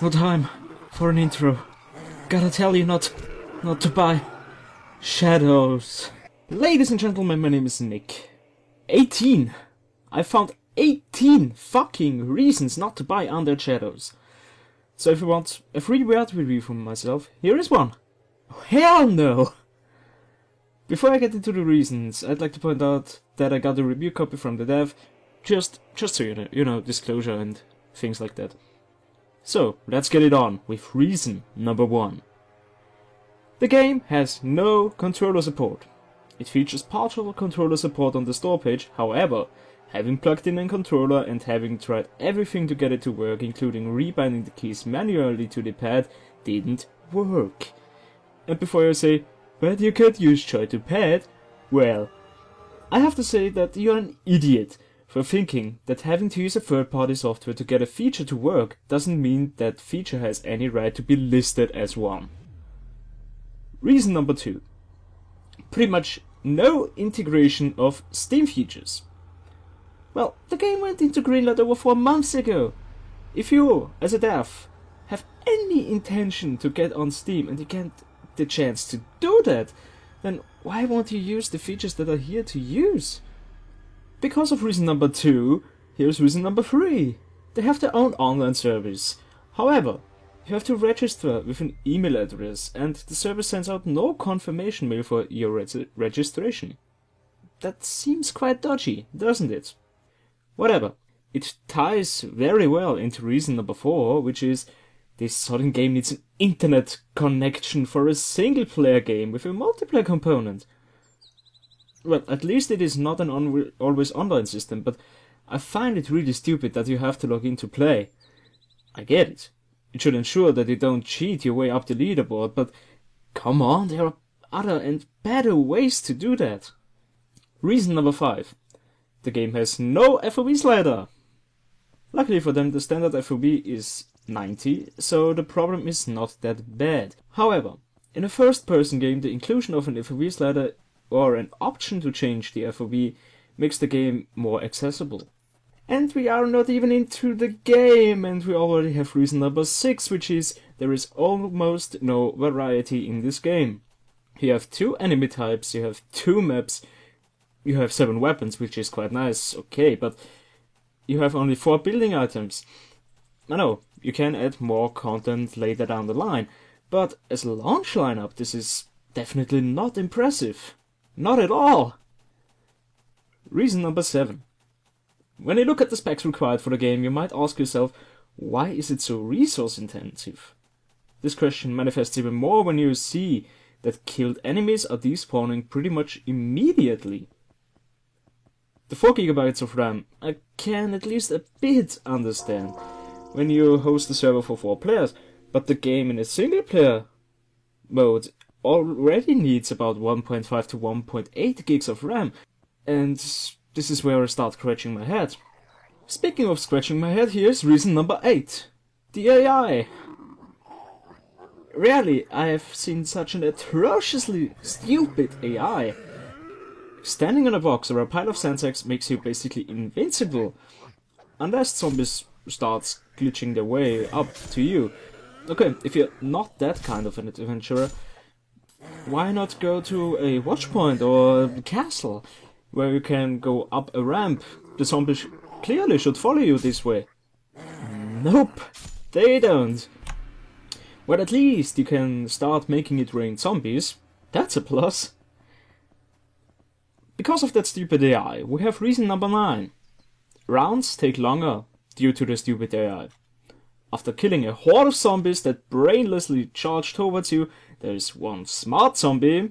No time for an intro. Gotta tell you not to buy Shadows. Ladies and gentlemen, my name is Nick. 18! I found 18 fucking reasons not to buy Undead Shadows. So if you want a free word review from myself, here is one. Oh, hell no! Before I get into the reasons, I'd like to point out that I got a review copy from the dev, just so you know, disclosure and things like that. So, let's get it on with reason number 1. The game has no controller support. It features partial controller support on the store page, however, having plugged in a controller and having tried everything to get it to work, including rebinding the keys manually to the pad, didn't work. And before you say, but you could use Joy to Pad, well, I have to say that you're an idiot for thinking that having to use a third-party software to get a feature to work doesn't mean that feature has any right to be listed as one. Reason number 2. Pretty much no integration of Steam features. Well, the game went into greenlight over 4 months ago. If you, as a dev, have any intention to get on Steam and you get the chance to do that, then why won't you use the features that are here to use? Because of reason number 2, here's reason number 3. They have their own online service. However, you have to register with an email address and the service sends out no confirmation mail for your registration. That seems quite dodgy, doesn't it? Whatever. It ties very well into reason number 4, which is this sort of game needs an internet connection for a single player game with a multiplayer component. Well, at least it is not an always online system, but I find it really stupid that you have to log in to play. I get it. It should ensure that you don't cheat your way up the leaderboard, but come on, there are other and better ways to do that. Reason number 5. The game has no FOV slider. Luckily for them, the standard FOV is 90, so the problem is not that bad. However, in a first-person game, the inclusion of an FOV slider or an option to change the FOV makes the game more accessible. And we are not even into the game, and we already have reason number 6, which is there is almost no variety in this game. You have 2 enemy types, you have 2 maps, you have 7 weapons, which is quite nice, okay, but you have only 4 building items. I know, you can add more content later down the line, but as a launch lineup, this is definitely not impressive. Not at all! Reason number 7. When you look at the specs required for the game, you might ask yourself, why is it so resource intensive? This question manifests even more when you see that killed enemies are despawning pretty much immediately. The 4 GB of RAM I can at least a bit understand when you host a server for 4 players, but the game in a single player mode already needs about 1.5 to 1.8 gigs of RAM, and this is where I start scratching my head. Speaking of scratching my head, here's reason number 8. The AI. Rarely I have seen such an atrociously stupid AI. Standing on a box or a pile of sand sacks makes you basically invincible, unless zombies start glitching their way up to you. Okay, if you're not that kind of an adventurer, why not go to a watchpoint or a castle, where you can go up a ramp? The zombies clearly should follow you this way. Nope, they don't. Well, at least you can start making it rain zombies. That's a plus. Because of that stupid AI, we have reason number 9. Rounds take longer due to the stupid AI. After killing a horde of zombies that brainlessly charge towards you, there is one smart zombie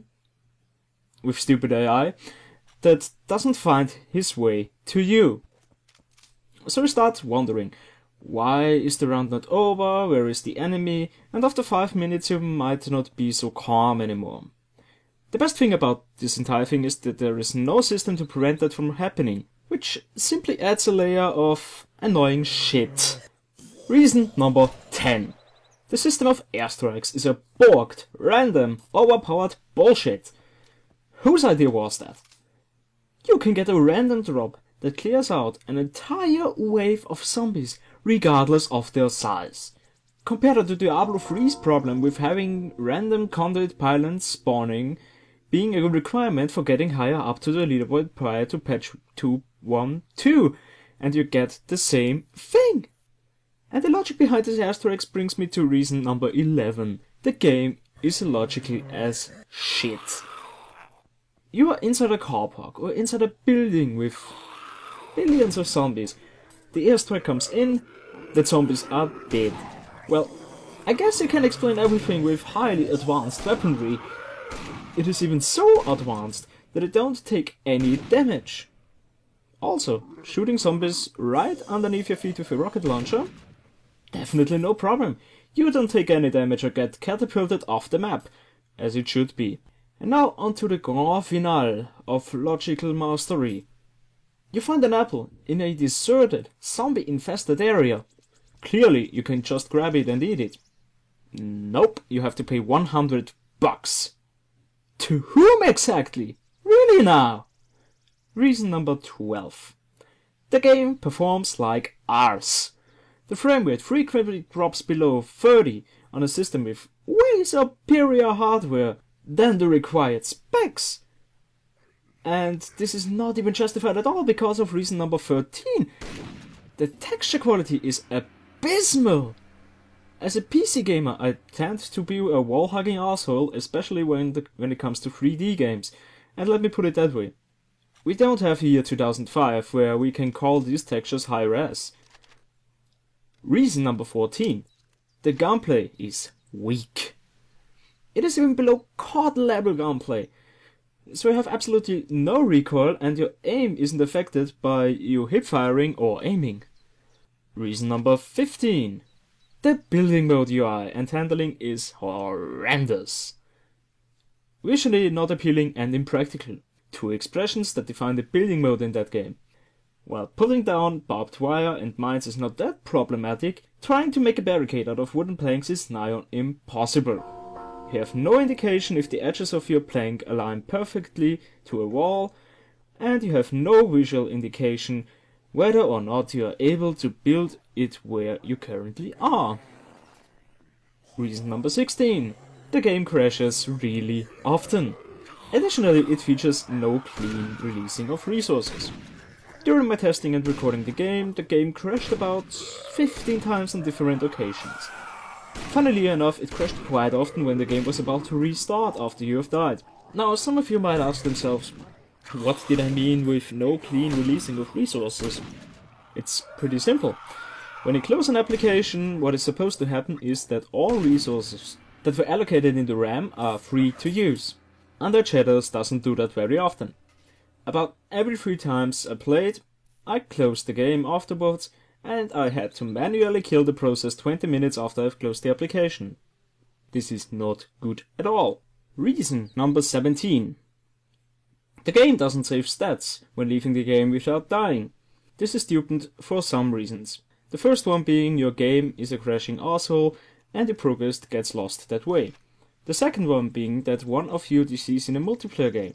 with stupid AI that doesn't find his way to you. So you start wondering, why is the round not over, where is the enemy, and after 5 minutes you might not be so calm anymore. The best thing about this entire thing is that there is no system to prevent that from happening, which simply adds a layer of annoying shit. Reason number 10. The system of airstrikes is a borked, random, overpowered bullshit. Whose idea was that? You can get a random drop that clears out an entire wave of zombies, regardless of their size. Compare that to Diablo 3's problem with having random conduit pylons spawning being a requirement for getting higher up to the leaderboard prior to patch 2.1.2, and you get the same thing. And the logic behind this asterisk brings me to reason number 11. The game is illogical as shit. You are inside a car park or inside a building with billions of zombies. The airstrike comes in, the zombies are dead. Well, I guess you can explain everything with highly advanced weaponry. It is even so advanced that it don't take any damage. Also, shooting zombies right underneath your feet with a rocket launcher? Definitely no problem. You don't take any damage or get catapulted off the map, as it should be. And now onto the grand finale of logical mastery. You find an apple in a deserted, zombie-infested area. Clearly, you can just grab it and eat it. Nope, you have to pay $100. To whom exactly? Really now? Reason number 12. The game performs like arse. The frame rate frequently drops below 30 on a system with way superior hardware than the required specs. And this is not even justified at all because of reason number 13. The texture quality is abysmal. As a PC gamer, I tend to be a wall-hugging asshole, especially when it comes to 3D games. And let me put it that way. We don't have year 2005 where we can call these textures high-res. Reason number 14. The gunplay is weak. It is even below COD level gunplay. So you have absolutely no recoil and your aim isn't affected by you hip firing or aiming. Reason number 15. The building mode UI and handling is horrendous. Visually not appealing and impractical. Two expressions that define the building mode in that game. While pulling down barbed wire and mines is not that problematic, trying to make a barricade out of wooden planks is nigh on impossible. You have no indication if the edges of your plank align perfectly to a wall, and you have no visual indication whether or not you are able to build it where you currently are. Reason number 16. The game crashes really often. Additionally, it features no clean releasing of resources. During my testing and recording the game crashed about 15 times on different occasions. Funnily enough, it crashed quite often when the game was about to restart after you have died. Now, some of you might ask themselves, what did I mean with no clean releasing of resources? It's pretty simple. When you close an application, what is supposed to happen is that all resources that were allocated in the RAM are free to use. Undead Shadows doesn't do that very often. About every 3 times I played, I closed the game afterwards, and I had to manually kill the process 20 minutes after I've closed the application. This is not good at all. Reason number 17. The game doesn't save stats when leaving the game without dying. This is stupid for some reasons. The first one being your game is a crashing asshole and your progress gets lost that way. The second one being that one of you deceased in a multiplayer game.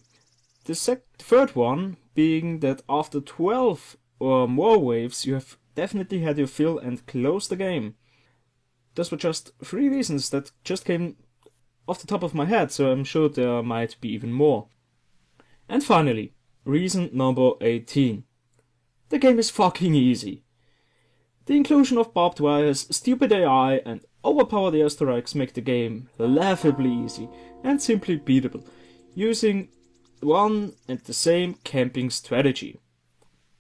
The third one being that after 12 or more waves you have definitely had your fill and closed the game. Those were just 3 reasons that just came off the top of my head, so I'm sure there might be even more. And finally, reason number 18. The game is fucking easy. The inclusion of barbed wires, stupid AI and overpowered airstrikes make the game laughably easy and simply beatable, using one and the same camping strategy.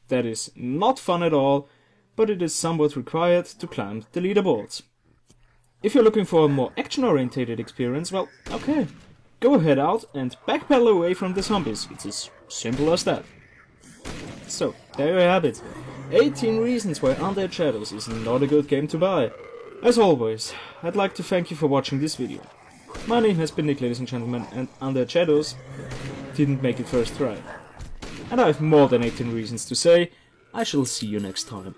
That is not fun at all, but it is somewhat required to climb the leaderboards. If you're looking for a more action-oriented experience, well, okay, go ahead out and backpedal away from the zombies. It's as simple as that. So, there you have it. 18 reasons why Undead Shadows is not a good game to buy. As always, I'd like to thank you for watching this video. My name has been Nick, ladies and gentlemen, and Undead Shadows didn't make it first try. And I have more than 18 reasons to say. I shall see you next time.